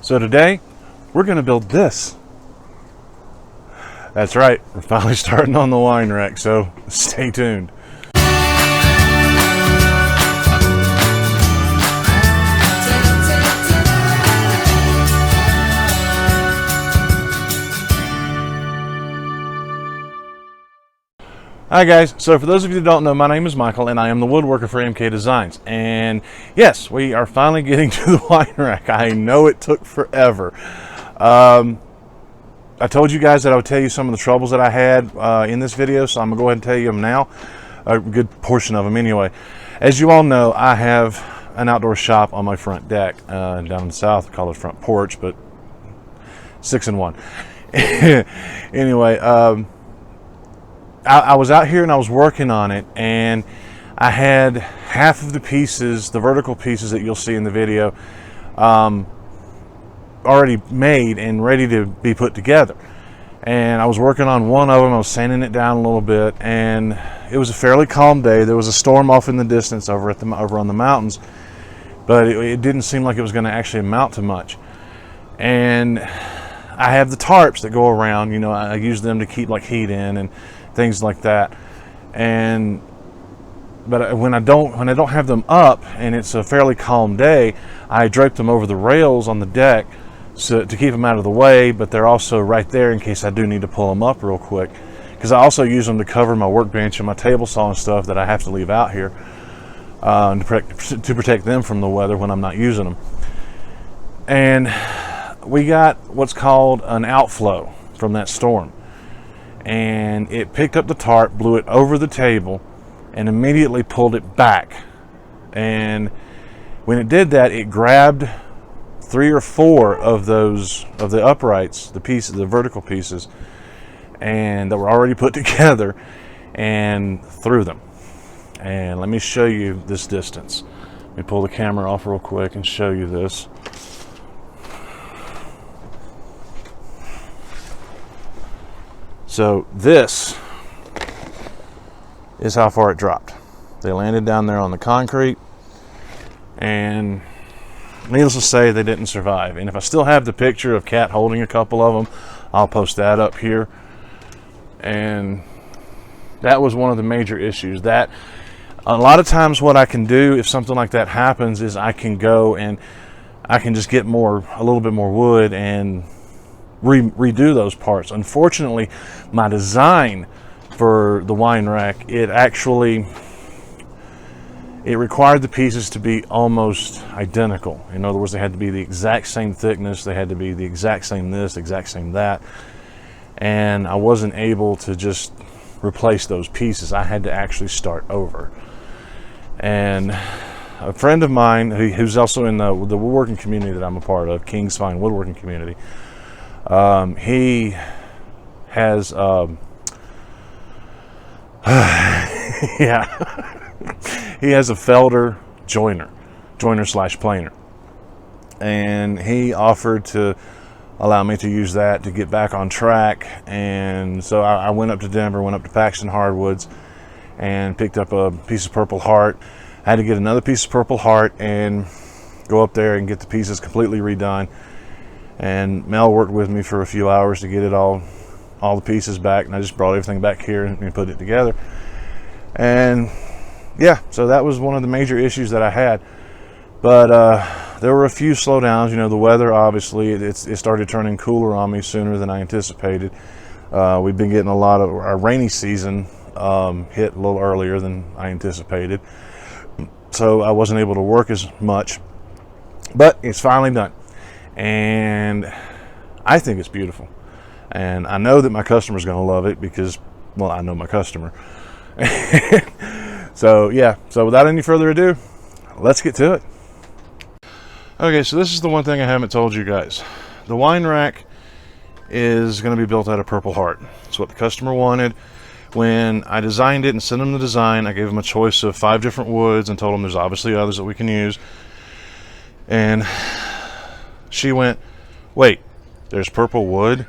So today, we're going to build this. That's right, we're finally starting on the wine rack, so stay tuned. Hi guys, so for those of you that don't know, my name is Michael and I am the woodworker for MK Designs. And yes, we are finally getting to the wine rack. I know it took forever. I told you guys that I would tell you some of the troubles that I had in this video, so I'm gonna go ahead and tell you them now. A good portion of them anyway. As you all know, I have an outdoor shop on my front deck down in the south. We call it front porch, but 6 in 1. Anyway, I was out here and I was working on it, and I had half of the pieces, the vertical pieces that you'll see in the video, already made and ready to be put together. And I was working on one of them. I was sanding it down a little bit, and it was a fairly calm day. There was a storm off in the distance over on the mountains, but it didn't seem like it was going to actually amount to much. And I have the tarps that go around. You know, I use them to keep like heat in and things like that. But when I don't have them up and it's a fairly calm day, I drape them over the rails on the deck so to keep them out of the way, but they're also right there in case I do need to pull them up real quick, because I also use them to cover my workbench and my table saw and stuff that I have to leave out here to protect them from the weather when I'm not using them. And we got what's called an outflow from that storm, and it picked up the tarp, blew it over the table, and immediately pulled it back. And when it did that, it grabbed 3 or 4 of the uprights, the pieces, the vertical pieces, and that were already put together, and threw them. And let me show you this distance. Let me pull the camera off real quick and show you this. So this is how far it dropped. They landed down there on the concrete, and needless to say, they didn't survive. And if I still have the picture of Kat holding a couple of them, I'll post that up here. And that was one of the major issues. That a lot of times what I can do if something like that happens is I can go and I can just get a little bit more wood and redo those parts. Unfortunately, my design for the wine rack, it required the pieces to be almost identical. In other words, they had to be the exact same thickness, they had to be the exact same this, exact same that, and I wasn't able to just replace those pieces. I had to actually start over. And a friend of mine who's also in the woodworking community that I'm a part of, King's Fine Woodworking Community, he has he has a Felder joiner slash planer, and he offered to allow me to use that to get back on track. And so I went up to Denver, went up to Paxton Hardwoods, and picked up a piece of Purple Heart. I had to get another piece of Purple Heart and go up there and get the pieces completely redone. And Mel worked with me for a few hours to get it all the pieces back, and I just brought everything back here and put it together. And yeah, so that was one of the major issues that I had. But there were a few slowdowns. You know, the weather, obviously, it started turning cooler on me sooner than I anticipated. We've been getting a lot of our rainy season hit a little earlier than I anticipated, so I wasn't able to work as much. But it's finally done, and I think it's beautiful. And I know that my customer's going to love it because, well, I know my customer. So yeah, so without any further ado, let's get to it. Okay, so this is the one thing I haven't told you guys. The wine rack is going to be built out of Purple Heart. It's what the customer wanted. When I designed it and sent them the design, I gave them a choice of 5 different woods and told them there's obviously others that we can use. And she went, wait, there's purple wood?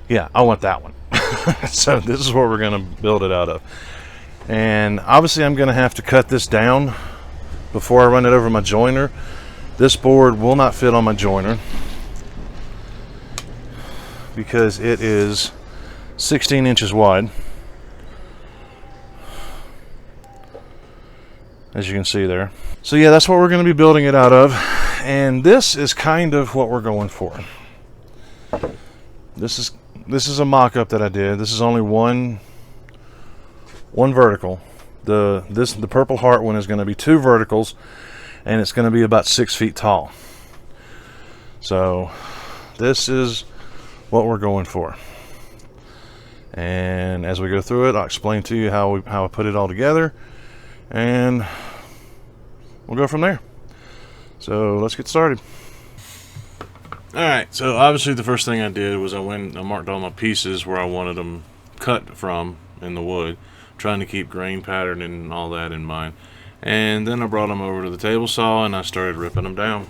Yeah, I want that one. So this is what we're going to build it out of. And obviously I'm going to have to cut this down before I run it over my joiner. This board will not fit on my joiner. because it is 16 inches wide, as you can see there. So yeah, that's what we're going to be building it out of, and this is kind of what we're going for. This is a mock-up that I did. This is only one vertical. The Purple Heart one is going to be 2 verticals, and it's going to be about 6 feet tall. So this is what we're going for. And as we go through it, I'll explain to you how I put it all together, and we'll go from there. So let's get started. Alright, so obviously the first thing I did was I marked all my pieces where I wanted them cut from in the wood, trying to keep grain pattern and all that in mind. And then I brought them over to the table saw and I started ripping them down.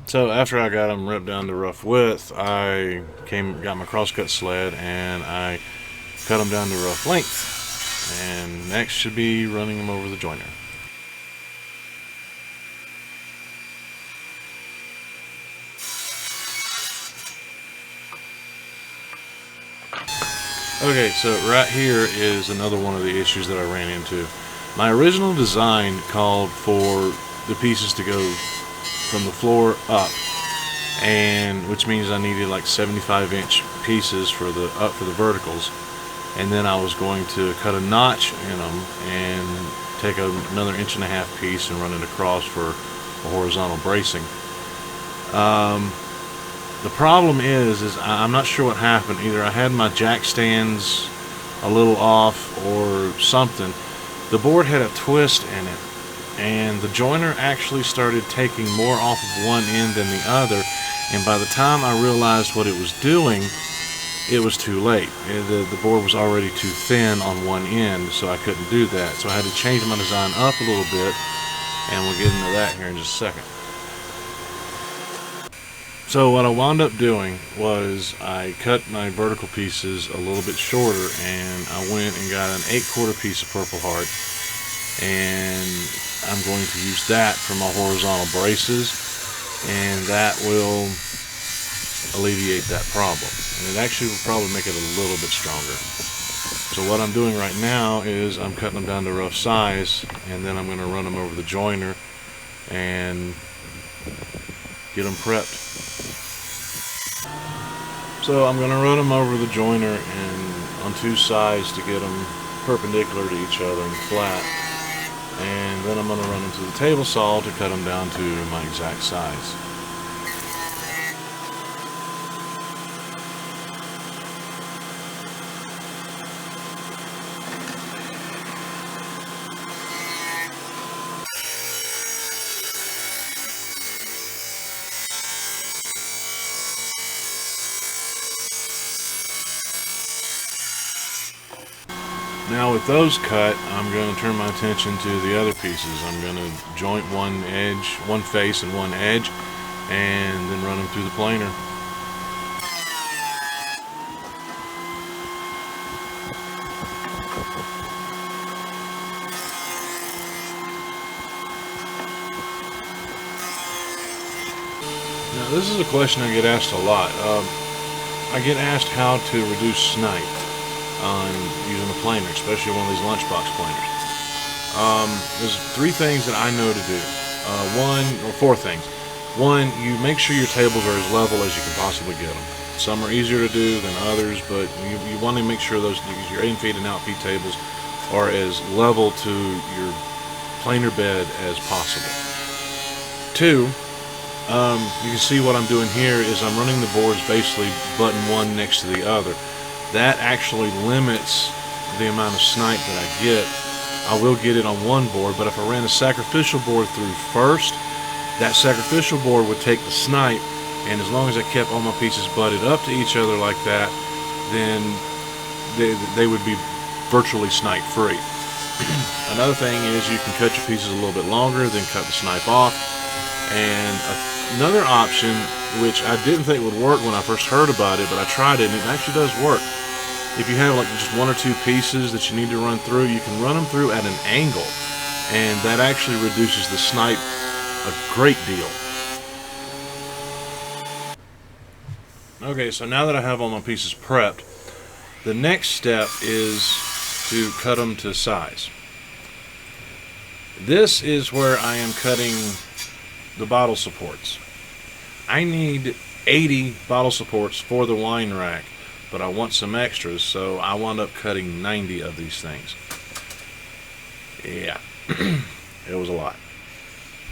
So after I got them ripped down to rough width, I got my crosscut sled and I cut them down to rough length. And next should be running them over the joiner. Okay, so right here is another one of the issues that I ran into. My original design called for the pieces to go from the floor up, and which means I needed like 75-inch pieces for the verticals, and then I was going to cut a notch in them and take another 1.5-inch piece and run it across for a horizontal bracing. The problem is I'm not sure what happened. Either I had my jack stands a little off or something. The board had a twist in it, and the joiner actually started taking more off of one end than the other, and by the time I realized what it was doing, it was too late. The board was already too thin on one end, so I couldn't do that. So I had to change my design up a little bit, and we'll get into that here in just a second. So what I wound up doing was I cut my vertical pieces a little bit shorter, and I went and got an 8/4 piece of Purple Heart, and I'm going to use that for my horizontal braces, and that will alleviate that problem. And it actually will probably make it a little bit stronger. So what I'm doing right now is I'm cutting them down to rough size, and then I'm going to run them over the joiner and get them prepped. So I'm going to run them over the joiner and on 2 sides to get them perpendicular to each other and flat. And then I'm going to run them to the table saw to cut them down to my exact size. Now with those cut, I'm going to turn my attention to the other pieces. I'm going to joint one edge, one face and one edge, and then run them through the planer. Now this is a question I get asked a lot. I get asked how to reduce snipe on using a planer, especially one of these lunchbox planers. There's 3 things that I know to do. 4 things. 1, you make sure your tables are as level as you can possibly get them. Some are easier to do than others, but you want to make sure your in-feed and out-feed tables are as level to your planer bed as possible. 2, you can see what I'm doing here is I'm running the boards basically button one next to the other. That actually limits the amount of snipe that I get. I will get it on one board, but if I ran a sacrificial board through first, that sacrificial board would take the snipe, and as long as I kept all my pieces butted up to each other like that, then they would be virtually snipe free. Another thing is you can cut your pieces a little bit longer, then cut the snipe off, And another option, which I didn't think would work when I first heard about it, but I tried it and it actually does work. If you have like just one or two pieces that you need to run through, you can run them through at an angle, and that actually reduces the snipe a great deal. Okay, so now that I have all my pieces prepped, the next step is to cut them to size. This is where I am cutting the bottle supports. I need 80 bottle supports for the wine rack, but I want some extras, so I wound up cutting 90 of these things. Yeah, it was a lot.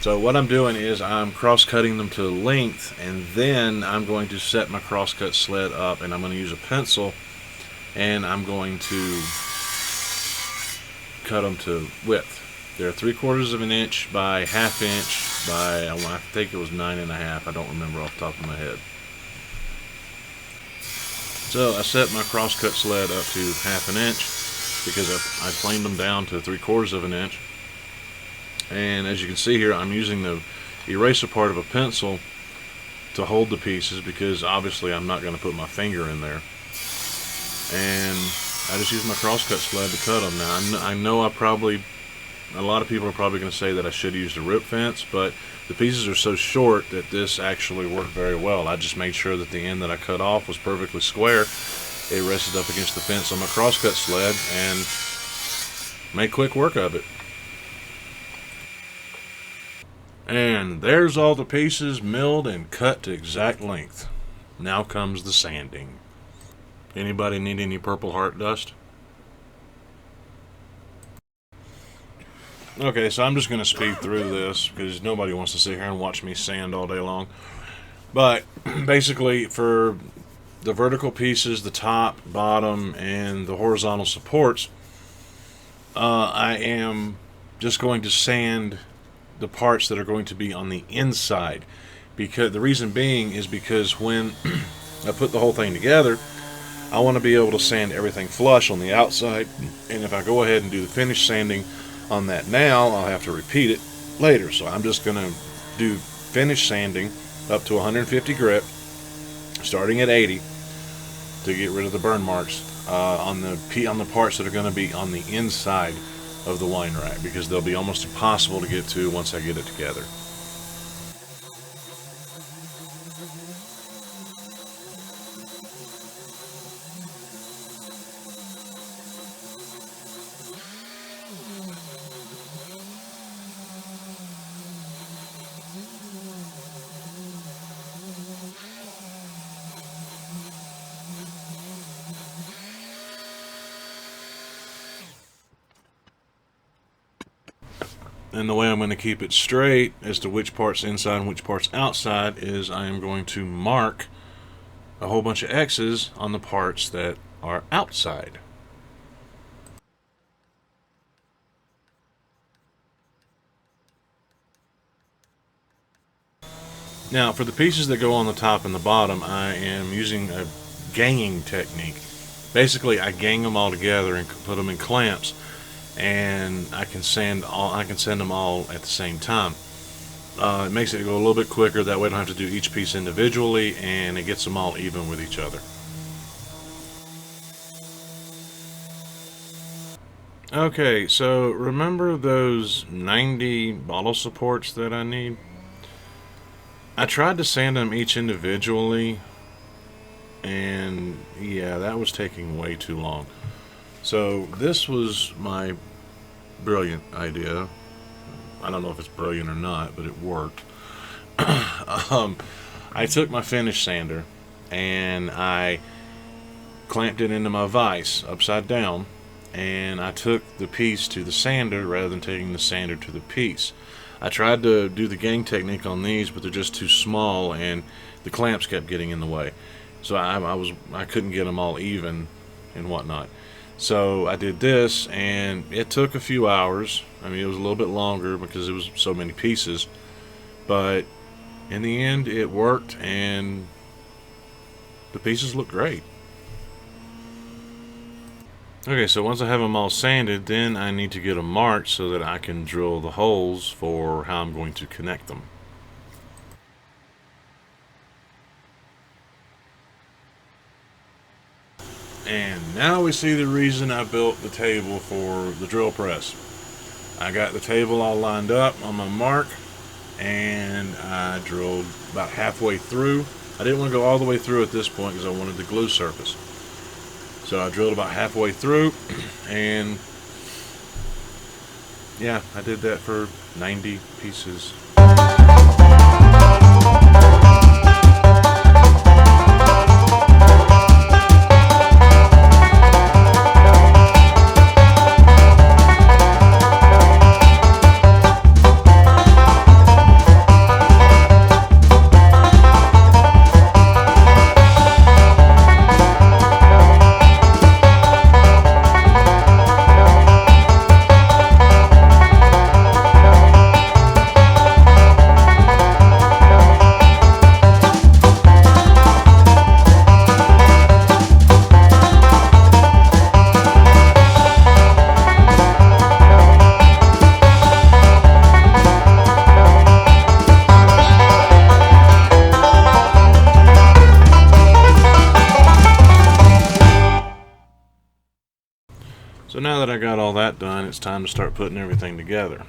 So what I'm doing is I'm cross-cutting them to length, and then I'm going to set my cross-cut sled up, and I'm going to use a pencil, and I'm going to cut them to width. They're 3/4 of an inch by 1/2 inch by, I think it was 9.5. I don't remember off the top of my head. So I set my cross-cut sled up to 1/2 inch because I planed them down to 3/4 of an inch. And as you can see here, I'm using the eraser part of a pencil to hold the pieces because obviously I'm not going to put my finger in there. And I just use my crosscut sled to cut them. Now I know a lot of people are probably going to say that I should use the rip fence, but the pieces are so short that this actually worked very well. I just made sure that the end that I cut off was perfectly square. It rested up against the fence on my crosscut sled and made quick work of it. And there's all the pieces milled and cut to exact length. Now comes the sanding. Anybody need any Purple Heart dust? Okay, so I'm just going to speed through this because nobody wants to sit here and watch me sand all day long. But basically, for the vertical pieces, the top, bottom, and the horizontal supports, I am just going to sand the parts that are going to be on the inside. Because the reason being is because when I put the whole thing together, I want to be able to sand everything flush on the outside, and if I go ahead and do the finish sanding on that now, I'll have to repeat it later. So I'm just going to do finish sanding up to 150 grit, starting at 80, to get rid of the burn marks on the parts that are going to be on the inside of the wine rack, because they'll be almost impossible to get to once I get it together. And the way I'm going to keep it straight as to which part's inside and which part's outside is I am going to mark a whole bunch of X's on the parts that are outside. Now, for the pieces that go on the top and the bottom, I am using a ganging technique. Basically, I gang them all together and put them in clamps, and I can sand them all at the same time. It makes it go a little bit quicker. That way, I don't have to do each piece individually, and it gets them all even with each other. Okay, so remember those 90 bottle supports that I need? I tried to sand them each individually, and yeah, that was taking way too long. So this was my brilliant idea. I don't know if it's brilliant or not, but it worked. I took my finish sander and I clamped it into my vise upside down, and I took the piece to the sander rather than taking the sander to the piece. I tried to do the gang technique on these, but they're just too small, and the clamps kept getting in the way. So I couldn't get them all even and whatnot. So I did this, and it took a few hours. I mean, it was a little bit longer because it was so many pieces, but in the end, it worked, and the pieces look great. Okay, so once I have them all sanded, then I need to get them marked so that I can drill the holes for how I'm going to connect them. And now we see the reason I built the table for the drill press. I got the table all lined up on my mark, and I drilled about halfway through. I didn't want to go all the way through at this point because I wanted the glue surface. So I drilled about halfway through, and yeah, I did that for 90 pieces. So now that I got all that done, it's time to start putting everything together.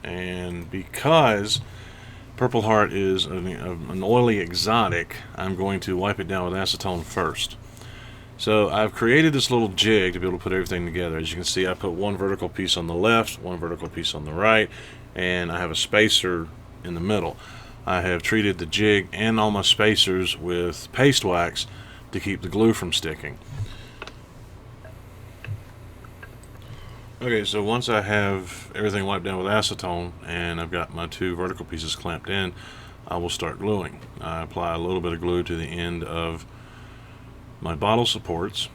And because Purple Heart is an oily exotic, I'm going to wipe it down with acetone first. So I've created this little jig to be able to put everything together. As you can see, I put one vertical piece on the left, one vertical piece on the right, and I have a spacer in the middle. I have treated the jig and all my spacers with paste wax to keep the glue from sticking. Okay, so once I have everything wiped down with acetone and I've got my two vertical pieces clamped in, I will start gluing. I apply a little bit of glue to the end of my bottle supports,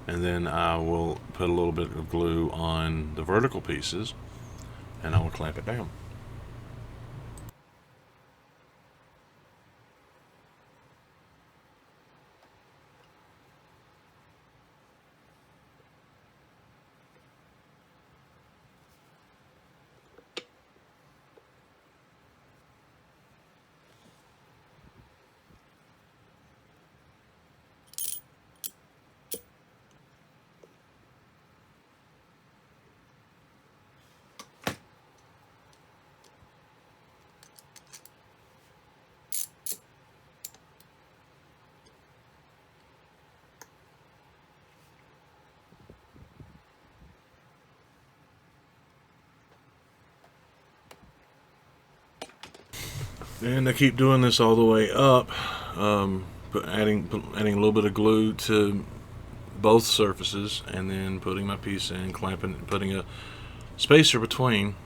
and then I will put a little bit of glue on the vertical pieces, and I will clamp it down. And I keep doing this all the way up, adding a little bit of glue to both surfaces, and then putting my piece in, clamping, putting a spacer between,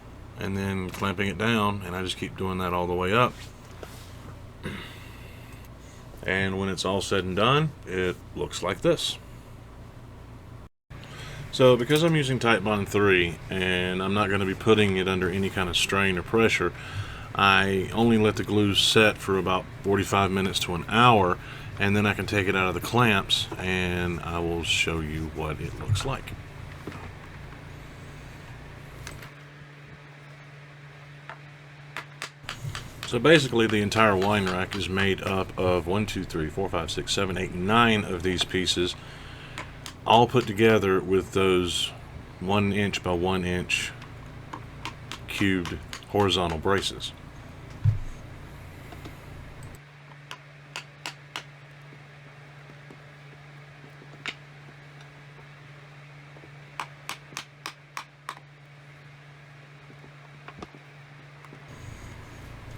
and then clamping it down, and I just keep doing that all the way up. And when it's all said and done, it looks like this. So because I'm using Titebond 3 and I'm not going to be putting it under any kind of strain or pressure, I only let the glue set for about 45 minutes to an hour, and then I can take it out of the clamps and I will show you what it looks like. So basically the entire wine rack is made up of 1, 2, 3, 4, 5, 6, 7, 8, 9 of these pieces, all put together with those 1 inch by 1 inch cubed horizontal braces.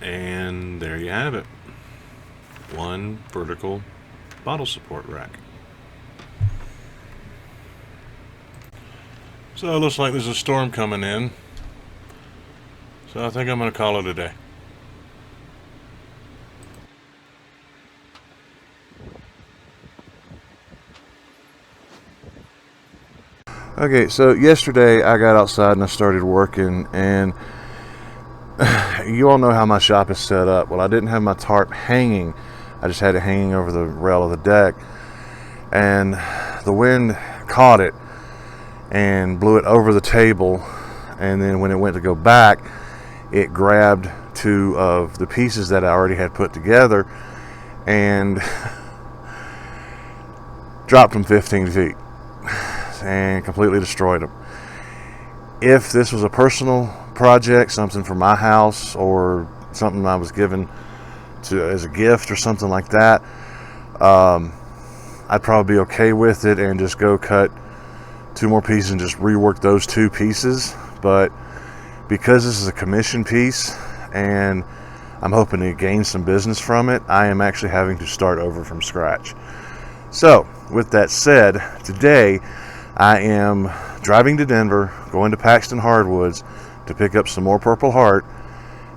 And there you have it. One vertical bottle support rack. So it looks like there's a storm coming in. So I think I'm going to call it a day. Okay, so yesterday I got outside and I started working, and you all know how my shop is set up. Well, I didn't have my tarp hanging. I just had it hanging over the rail of the deck, and the wind caught it and blew it over the table, and then when it went to go back, it grabbed two of the pieces that I already had put together, and dropped them 15 feet and completely destroyed them. If this was a personal project, something for my house or something I was given to as a gift or something like that, I'd probably be okay with it and just go cut 2 more pieces and just rework those 2 pieces. But because this is a commission piece and I'm hoping to gain some business from it, I am actually having to start over from scratch. So with that said, today I am driving to Denver, going to Paxton Hardwoods to pick up some more Purple Heart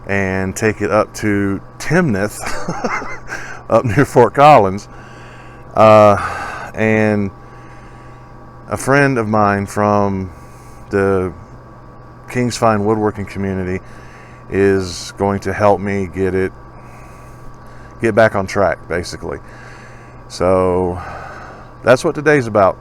and take it up to Timnath up near Fort Collins. And a friend of mine from the King's Fine woodworking community is going to help me get back on track, basically. So that's what today's about.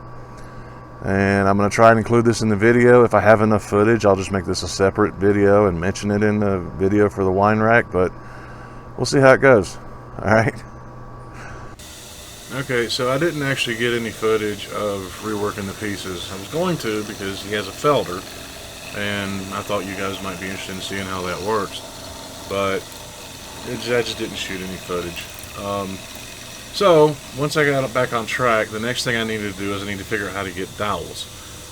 And I'm going to try and include this in the video. If I have enough footage, I'll just make this a separate video and mention it in the video for the wine rack, but we'll see how it goes. Alright. Okay, so I didn't actually get any footage of reworking the pieces. I was going to, because he has a felder, and I thought you guys might be interested in seeing how that works. But I just didn't shoot any footage. So, once I got it back on track, the next thing I needed to do is I need to figure out how to get dowels.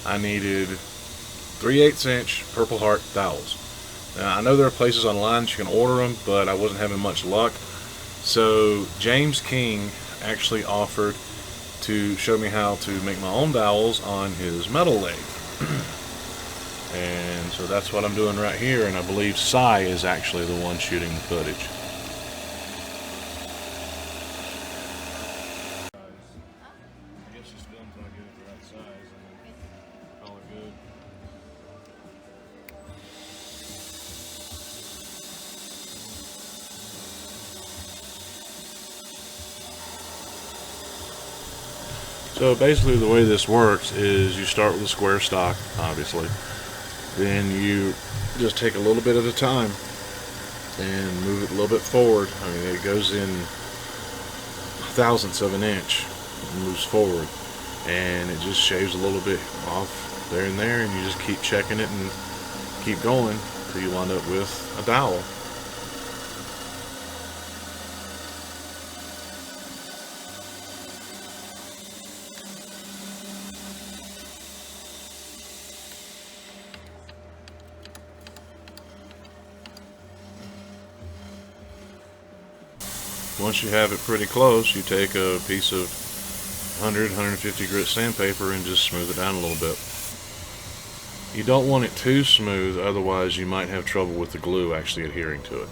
I needed 3/8 inch Purple Heart dowels. Now, I know there are places online that you can order them, but I wasn't having much luck. So, James King actually offered to show me how to make my own dowels on his metal lathe. And so that's what I'm doing right here, and I believe Cy is actually the one shooting the footage. So basically the way this works is you start with a square stock, obviously. Then you just take a little bit at a time and move it a little bit forward. I mean, it goes in thousandths of an inch and moves forward. And it just shaves a little bit off there and there, and you just keep checking it and keep going until you wind up with a dowel. Once you have it pretty close, you take a piece of 150 grit sandpaper and just smooth it down a little bit. You don't want it too smooth, otherwise you might have trouble with the glue actually adhering to it.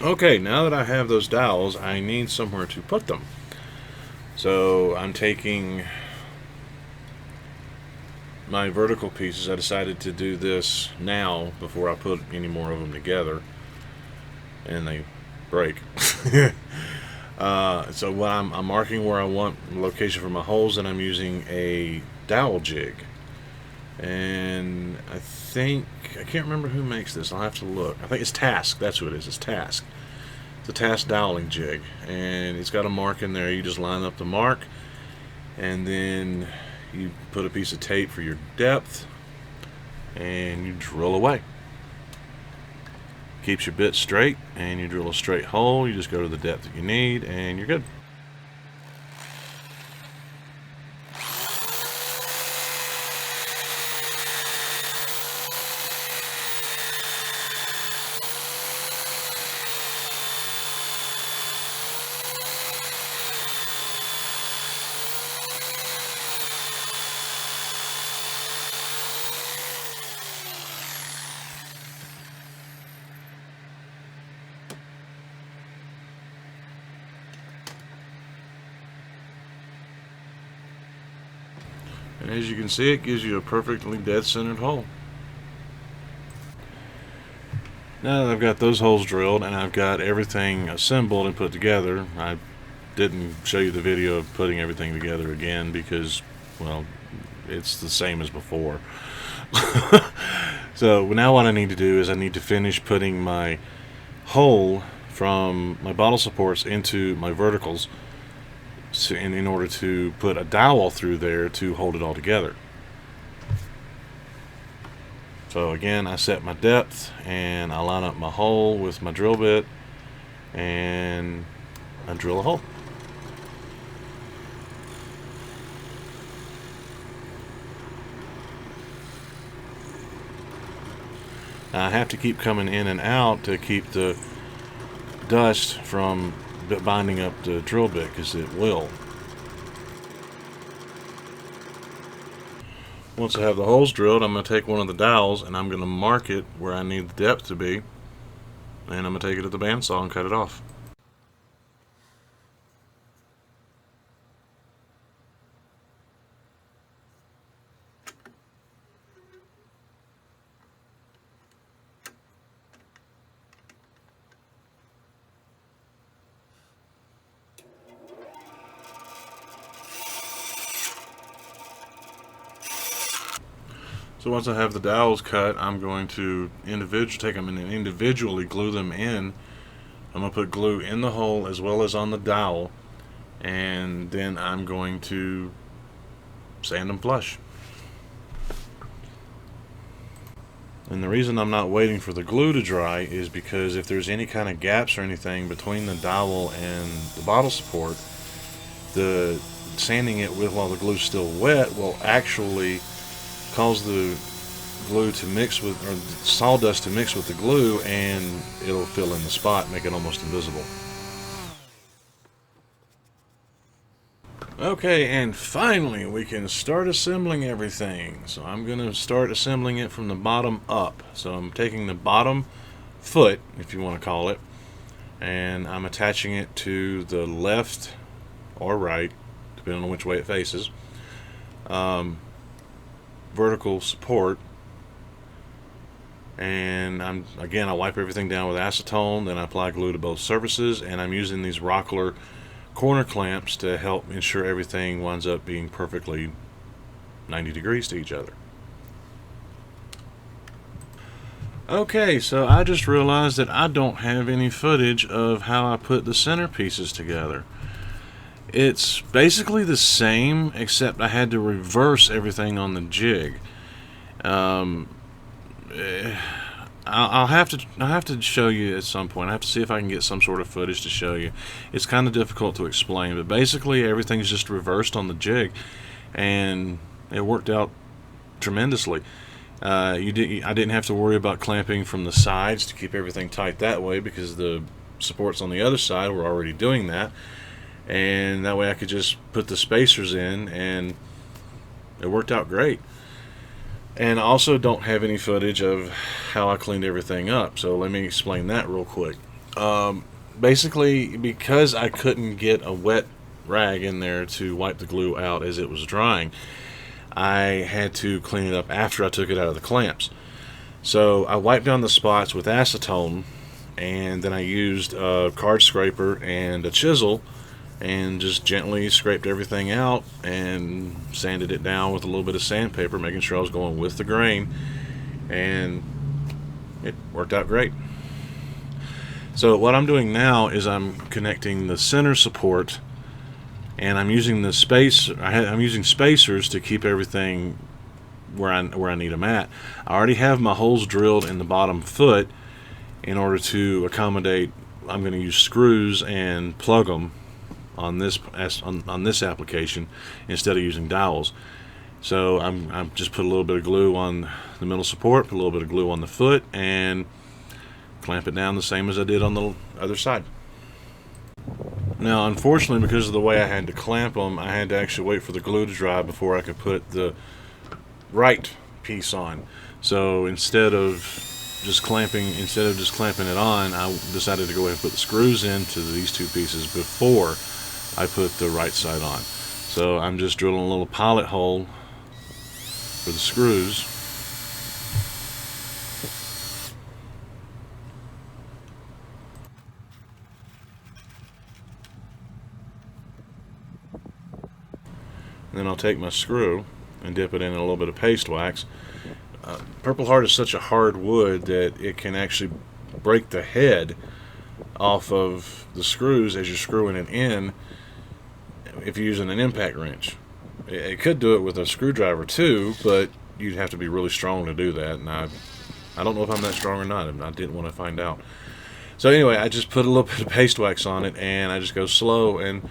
Okay, now that I have those dowels, I need somewhere to put them. So I'm taking my vertical pieces. I decided to do this now before I put any more of them together, and they break. So what I'm marking where I want the location for my holes, and I'm using a dowel jig. And I can't remember who makes this. I'll have to look. I think it's Task. That's who it is. It's Task. It's a Task doweling jig, and it's got a mark in there. You just line up the mark, and then you put a piece of tape for your depth, and you drill away. Keeps your bit straight, and you drill a straight hole. You just go to the depth that you need, and you're good. And as you can see, it gives you a perfectly dead-centered hole. Now that I've got those holes drilled and I've got everything assembled and put together, I didn't show you the video of putting everything together again because, well, it's the same as before. So now what I need to do is I need to finish putting my hole from my bottle supports into my verticals in order to put a dowel through there to hold it all together. So again, I set my depth and I line up my hole with my drill bit and I drill a hole. Now I have to keep coming in and out to keep the dust from binding up the drill bit, because it will. Once I have the holes drilled, I'm going to take one of the dowels and I'm going to mark it where I need the depth to be, and I'm going to take it to the bandsaw and cut it off. So once I have the dowels cut, I'm going to take them and individually glue them in. I'm going to put glue in the hole as well as on the dowel, and then I'm going to sand them flush. And the reason I'm not waiting for the glue to dry is because if there's any kind of gaps or anything between the dowel and the bottle support, the sanding it with while the glue's still wet will actually cause the glue to mix with, or the sawdust to mix with the glue, and it'll fill in the spot, make it almost invisible. Okay, and finally we can start assembling everything. So I'm going to start assembling it from the bottom up. So I'm taking the bottom foot, if you want to call it, and I'm attaching it to the left or right, depending on which way it faces, vertical support. And I wipe everything down with acetone, then I apply glue to both surfaces, and I'm using these Rockler corner clamps to help ensure everything winds up being perfectly 90 degrees to each other. Okay, so I just realized that I don't have any footage of how I put the centerpieces together. It's basically the same, except I had to reverse everything on the jig. I'll have to show you at some point. I have to see if I can get some sort of footage to show you. It's kind of difficult to explain, but basically everything's just reversed on the jig, and it worked out tremendously. I didn't have to worry about clamping from the sides to keep everything tight that way, because the supports on the other side were already doing that, and that way I could just put the spacers in, and it worked out great. And I also don't have any footage of how I cleaned everything up, so let me explain that real quick. Basically, because I couldn't get a wet rag in there to wipe the glue out as it was drying, I had to clean it up after I took it out of the clamps. So I wiped down the spots with acetone, and then I used a card scraper and a chisel and just gently scraped everything out and sanded it down with a little bit of sandpaper, making sure I was going with the grain, and it worked out great. So what I'm doing now is I'm connecting the center support, and I'm using I'm using spacers to keep everything where I need them at. I already have my holes drilled in the bottom foot in order to accommodate. I'm going to use screws and plug them on this application instead of using dowels. So I'm just put a little bit of glue on the middle support, put a little bit of glue on the foot, and clamp it down the same as I did on the other side. Now, unfortunately, because of the way I had to clamp them, I had to actually wait for the glue to dry before I could put the right piece on. So instead of just clamping it on, I decided to go ahead and put the screws into these two pieces before I put the right side on. So I'm just drilling a little pilot hole for the screws. And then I'll take my screw and dip it in a little bit of paste wax. Purple Heart is such a hard wood that it can actually break the head off of the screws as you're screwing it in. if you're using an impact wrench. It could do it with a screwdriver too, but you'd have to be really strong to do that, and I don't know if I'm that strong or not, and I didn't want to find out. So anyway, I just put a little bit of paste wax on it, and I just go slow and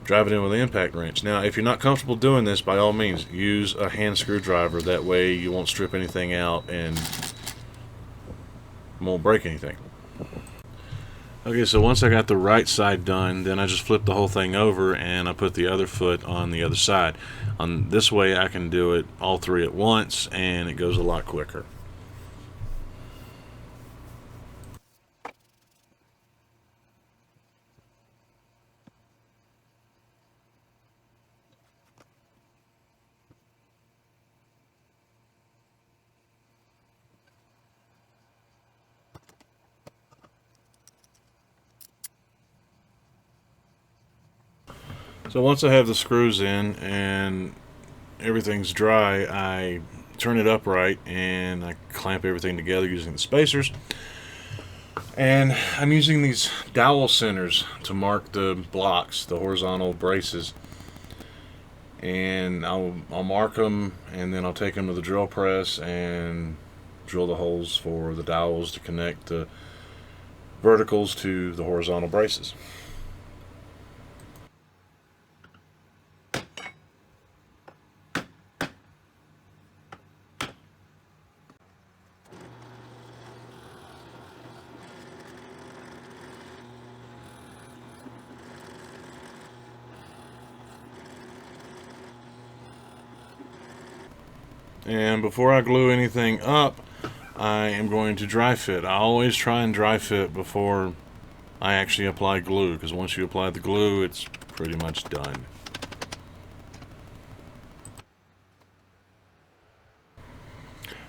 drive it in with an impact wrench. Now, if you're not comfortable doing this, by all means, use a hand screwdriver. That way you won't strip anything out and won't break anything. Okay, so once I got the right side done, then I just flip the whole thing over and I put the other foot on the other side. On this way I can do it all three at once, and it goes a lot quicker. So once I have the screws in and everything's dry, I turn it upright and I clamp everything together using the spacers. And I'm using these dowel centers to mark the blocks, the horizontal braces. And I'll mark them, and then I'll take them to the drill press and drill the holes for the dowels to connect the verticals to the horizontal braces. And before I glue anything up, I am going to dry fit. I always try and dry fit before I actually apply glue, because once you apply the glue, it's pretty much done.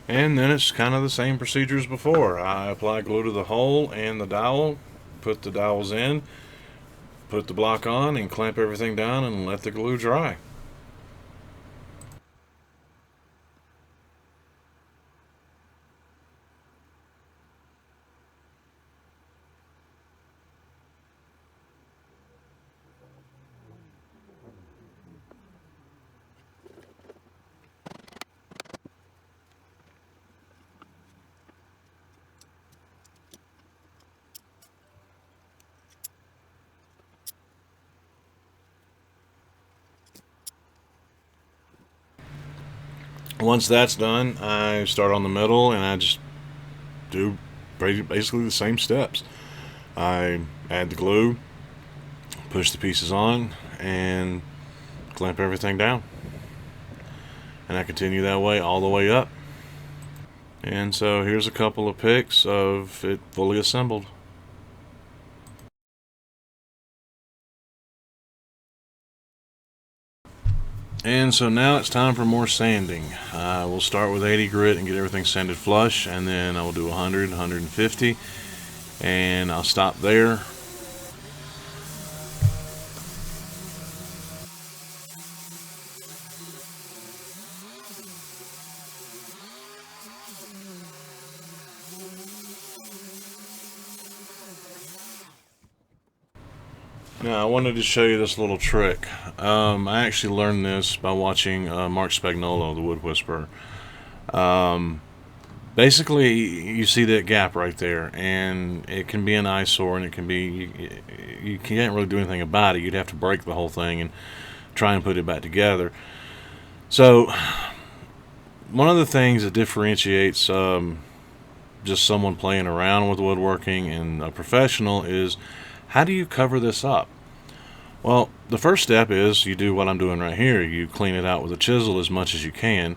And then it's kind of the same procedure as before. I apply glue to the hole and the dowel, put the dowels in, put the block on, and clamp everything down and let the glue dry. Once that's done, I start on the middle and I just do basically the same steps. I add the glue, push the pieces on, and clamp everything down. And I continue that way all the way up. And so here's a couple of pics of it fully assembled. And so now it's time for more sanding. We'll start with 80 grit and get everything sanded flush, and then I will do 100, 150, and I'll stop there. Now I wanted to show you this little trick. I actually learned this by watching Mark Spagnuolo, the Wood Whisperer. Basically, you see that gap right there, and it can be an eyesore, and it can be you can't really do anything about it. You'd have to break the whole thing and try and put it back together. So one of the things that differentiates just someone playing around with woodworking and a professional is, how do you cover this up? Well, the first step is you do what I'm doing right here. You clean it out with a chisel as much as you can.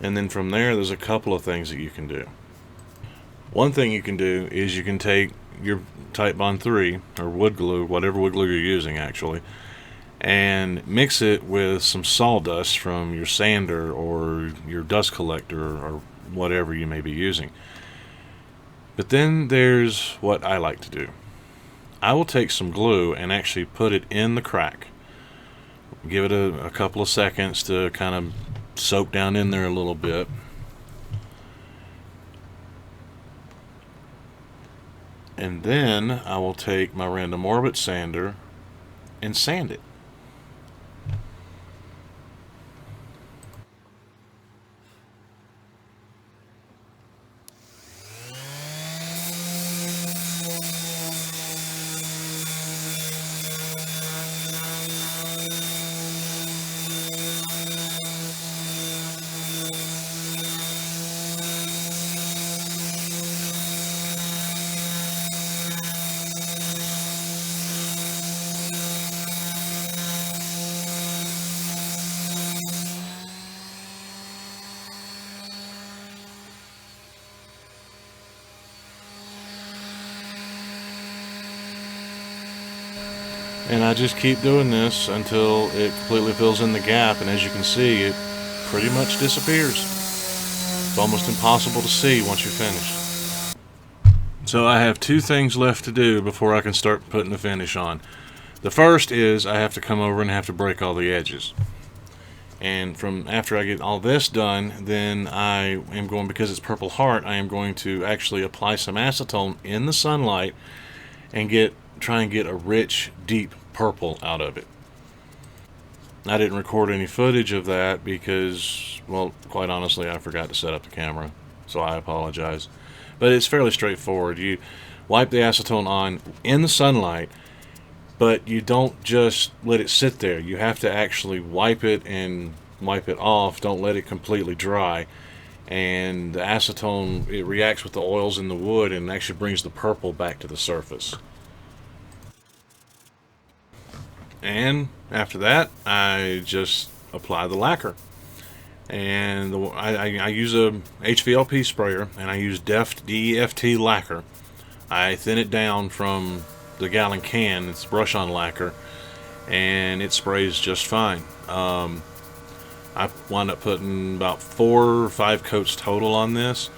And then from there's a couple of things that you can do. One thing you can do is you can take your Titebond 3 or wood glue, whatever wood glue you're using actually, and mix it with some sawdust from your sander or your dust collector or whatever you may be using. But then there's what I like to do. I will take some glue and actually put it in the crack. Give it a couple of seconds to kind of soak down in there a little bit. And then I will take my random orbit sander and sand it. And I just keep doing this until it completely fills in the gap, and as you can see, it pretty much disappears. It's almost impossible to see once you're finished. So I have two things left to do before I can start putting the finish on. The first is I have to come over and have to break all the edges. And from after I get all this done, then I am going, because it's Purple Heart, I am going to actually apply some acetone in the sunlight and try and get a rich, deep purple out of it. I didn't record any footage of that because, well, quite honestly, I forgot to set up the camera, so I apologize. But it's fairly straightforward. You wipe the acetone on in the sunlight, but you don't just let it sit there. You have to actually wipe it and wipe it off. Don't let it completely dry. And the acetone, it reacts with the oils in the wood and actually brings the purple back to the surface. And after that, I just apply the lacquer. And I use a HVLP sprayer, and I use DEFT lacquer. I thin it down from the gallon can. It's brush-on lacquer, and it sprays just fine. I wound up putting about 4 or 5 coats total on this,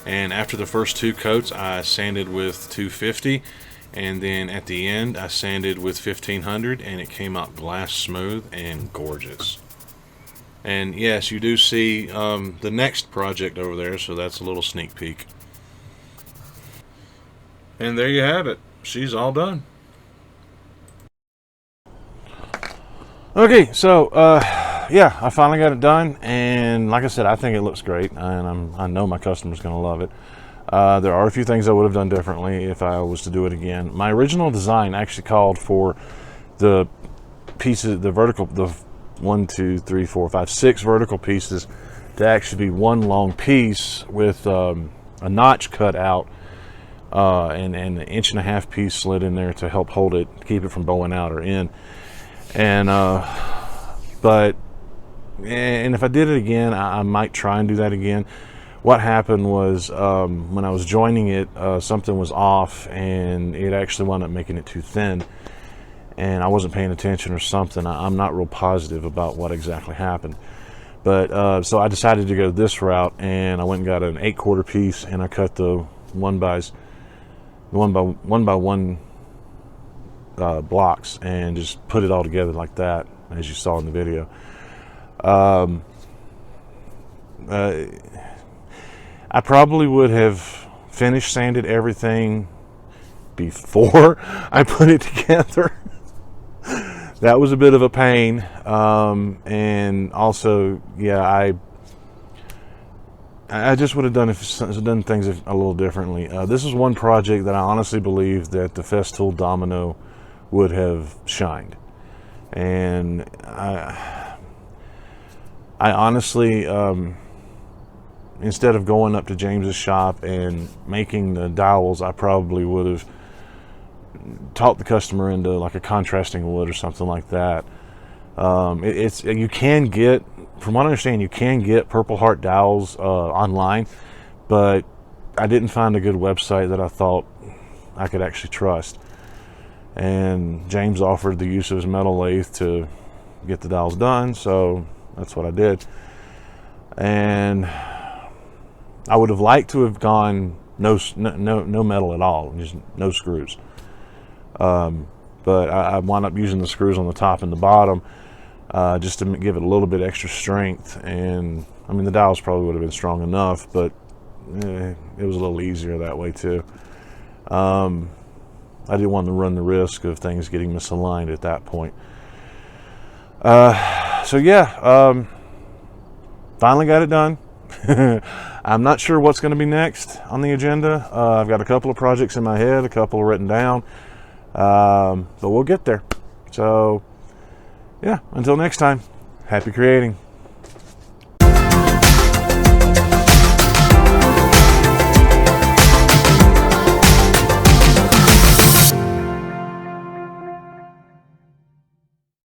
and after the first 2 coats, I sanded with 250. And then at the end, I sanded with 1500, and it came out glass smooth and gorgeous. And yes, you do see the next project over there, so that's a little sneak peek. And there you have it. She's all done. Okay, so yeah, I finally got it done, and like I said, I think it looks great, and I know my customer's going to love it. There are a few things I would have done differently if I was to do it again. My original design actually called for the pieces, the 6 vertical pieces to actually be one long piece with a notch cut out and an 1.5 inch piece slid in there to help hold it, keep it from bowing out or in. And if I did it again, I might try and do that again. What happened was when I was joining it, something was off, and it actually wound up making it too thin, and I wasn't paying attention or something. I'm not real positive about what exactly happened, but so I decided to go this route, and I went and got an 8/4 piece, and I cut the 1 by 1 blocks and just put it all together like that, as you saw in the video. I probably would have finished sanded everything before I put it together. That was a bit of a pain. And also, yeah, I just would have done things a little differently. This is one project that I honestly believe that the Festool Domino would have shined. And I honestly, instead of going up to James's shop and making the dowels, I probably would have talked the customer into like a contrasting wood or something like that. You can get, from what I understand, you can get Purple Heart dowels online, but I didn't find a good website that I thought I could actually trust. And James offered the use of his metal lathe to get the dowels done, so that's what I did. And I would have liked to have gone no metal at all, just no screws. But I wound up using the screws on the top and the bottom just to give it a little bit extra strength. And I mean, the dowels probably would have been strong enough, but it was a little easier that way too. I didn't want to run the risk of things getting misaligned at that point. So yeah, finally got it done. I'm not sure what's going to be next on the agenda. I've got a couple of projects in my head, a couple written down, but we'll get there. So yeah, until next time, happy creating.